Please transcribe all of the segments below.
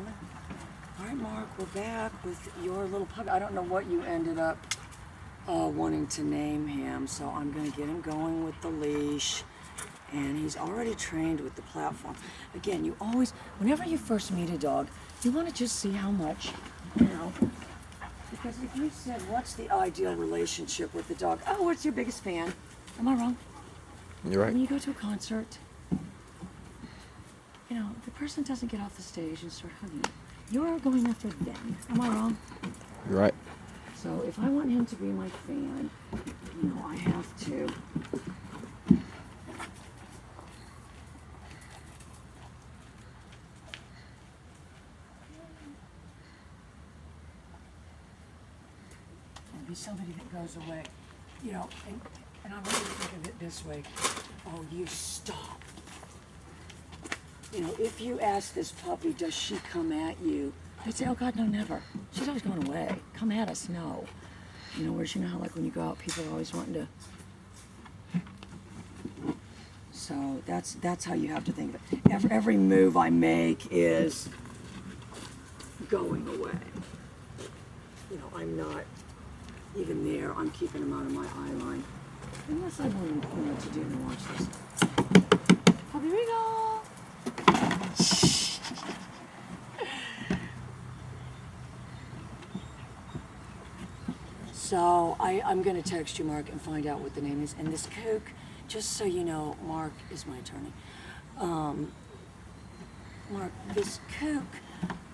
on. All right, Mark, we're back with your little puppy. I don't know what you ended up wanting to name him, so I'm going to get him going with the leash. And he's already trained with the platform. Again, you always, whenever you first meet a dog, you want to just see how much, you know. Because if you said, what's the ideal relationship with the dog? Oh, what's your biggest fan? Am I wrong? You're right. When you go to a concert, you know, the person doesn't get off the stage and start hugging you. You're going after them. Am I wrong? You're right. So if I want him to be my fan, you know, I have to. Be somebody that goes away, you know, and I want you to think of it this way. Oh, you stop. You know, if you ask this puppy, does she come at you? They'd say, oh God, no, never. She's always going away. Come at us, no. You know, whereas you know how like when you go out, people are always wanting to. So that's how you have to think of it. Every move I make is going away. You know, I'm not even there. I'm keeping him out of my eye line. Unless I want him, you know, to do and watch this. Puppy Regal! So I'm going to text you, Mark, and find out what the name is. And this kook, just so you know, Mark is my attorney. Mark, this kook,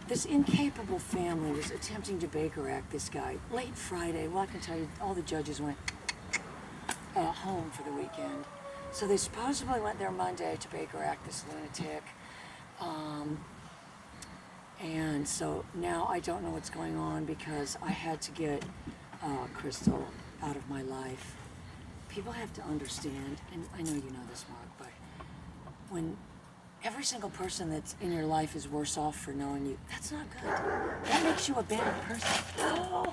this incapable family was attempting to Baker Act this guy late Friday. Well, I can tell you, all the judges went home for the weekend. So they supposedly went there Monday to Baker Act this lunatic. And so now I don't know what's going on because I had to get Crystal out of my life. People have to understand, and I know you know this, Mark, but when every single person that's in your life is worse off for knowing you, that's not good. That makes you a bad person. Oh.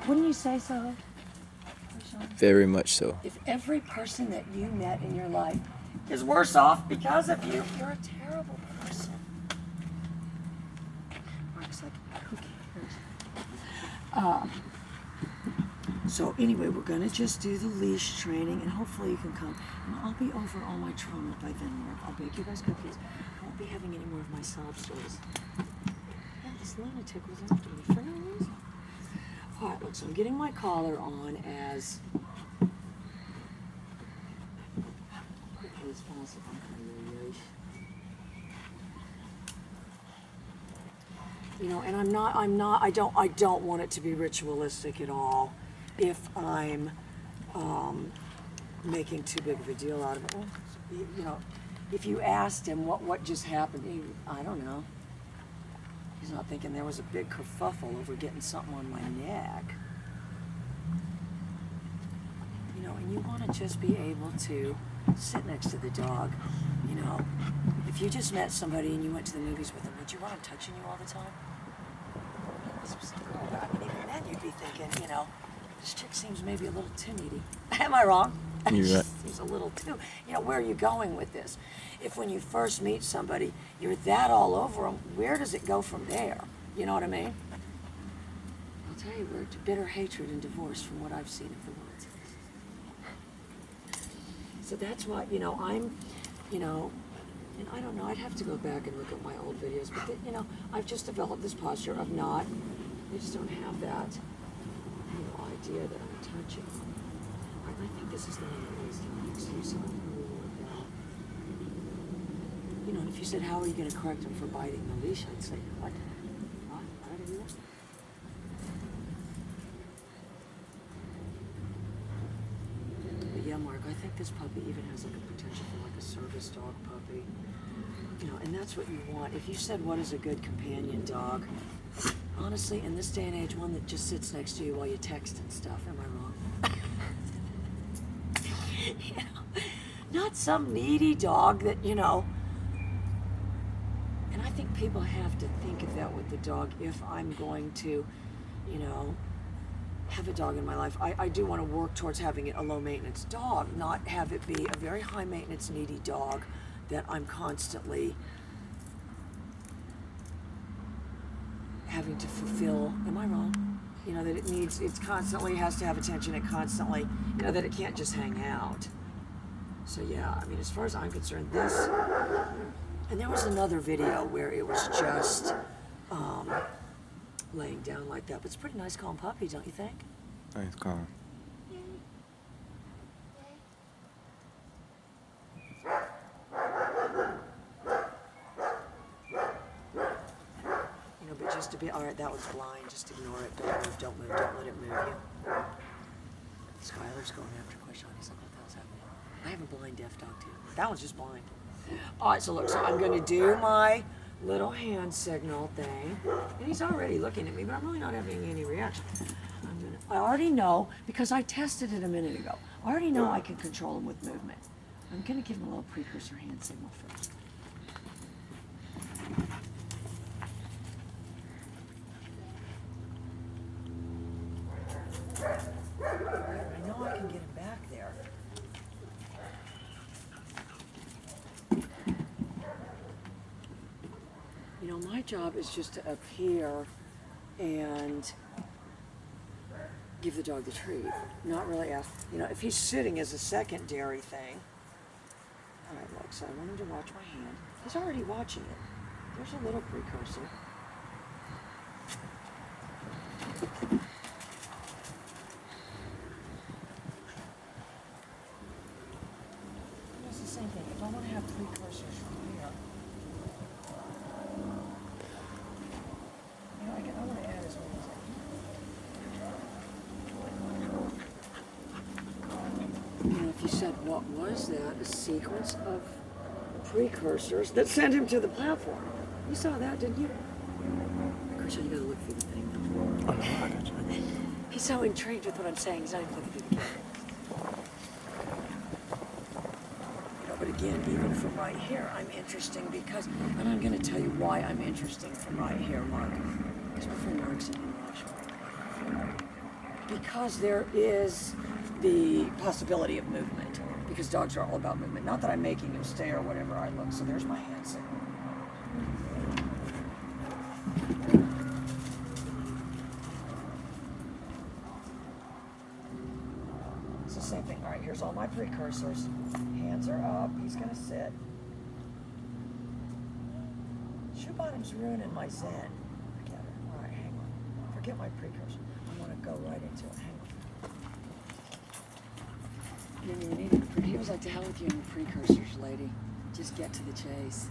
Wouldn't you say so? Very much so. If every person that you met in your life is worse off because of you, you're a terrible person. Mark's like, who cares? So anyway, we're going to just do the leash training, and hopefully you can come. And I'll be over all my trauma by then, Mark. I'll bake you guys cookies. I won't be having any more of my sob stories. Yeah, this lunatic was after me for no reason. All right, look, so I'm getting my collar on as quickly as possible. You know, and I don't want it to be ritualistic at all. If I'm making too big of a deal out of it, well, you know, if you asked him what just happened, I don't know. He's not thinking there was a big kerfuffle over getting something on my neck. You know, and you want to just be able to sit next to the dog. You know, if you just met somebody and you went to the movies with them, would you want them touching you all the time? I mean, even then you'd be thinking, you know, this chick seems maybe a little too needy. Am I wrong? You're right. Seems a little too. You know, where are you going with this? If when you first meet somebody, you're that all over them, where does it go from there? You know what I mean? I'll tell you, we're to bitter hatred and divorce from what I've seen of the world. So that's why, you know, you know, and I don't know, I'd have to go back and look at my old videos, but, you know, I've just developed this posture of not, I just don't have that, you know, idea that I'm touching. I think this is the one that lays down next to you, so I'm going to rule it down. You know, and if you said, how are you going to correct him for biting the leash, I'd say, what? What? How did I do that? But yeah, Mark, I think this puppy even has like a potential for like a service dog puppy. You know, and that's what you want. If you said, what is a good companion dog? Honestly, in this day and age, one that just sits next to you while you text and stuff. Am I wrong? You know, not some needy dog that, you know. And I think people have to think of that with the dog. If I'm going to, you know, have a dog in my life, I do want to work towards having it a low maintenance dog, not have it be a very high maintenance needy dog that I'm constantly having to fulfill. Am I wrong? You know, that it's constantly has to have attention. It constantly, you know, that it can't just hang out. So yeah, I mean, as far as I'm concerned, this, and there was another video where it was just laying down like that. But it's a pretty nice, calm puppy, don't you think? Nice, calm. You know, but just to be, all right, that one's blind. Just ignore it. Don't move, don't move, don't let it move you. Skylar's going after Quishon. He's like, what the hell's happening? I have a blind deaf dog too. That one's just blind. All right, so look, so I'm going to do my little hand signal thing. And he's already looking at me, but I'm really not having any reaction. I already know, because I tested it a minute ago, I already know I can control him with movement. I'm going to give him a little precursor hand signal first. I know I can get him back there. You know, my job is just to appear and give the dog the treat. Not really ask, you know, if he's sitting as a secondary thing. All right, look, so I want him to watch my hand. He's already watching it. There's a little precursor. It's the same thing. If I want to have precursors from here, you know, I want to add as many as I can. You know, if you said, what was that? A sequence of precursors that sent him to the platform. You saw that, didn't you? Christian, you gotta look through the thing though. Oh, no, I got you. He's so intrigued with what I'm saying, he's not even looking through the camera. You know, but again, even from right here, I'm interesting because, and I'm gonna tell you why I'm interesting from right here, Mark. Because my friend Mark's an intellectual. Because there is the possibility of movement. Because dogs are all about movement. Not that I'm making him stay or whatever I look. So there's my hand signal. It's the same thing. All right, here's all my precursors. Hands are up. He's going to sit. Shoe bottom's ruining my zen. Forget it. All right, hang on. Forget my precursor. I want to go right into it. Hang on. He was like, to hell with you and your precursors, lady. Just get to the chase.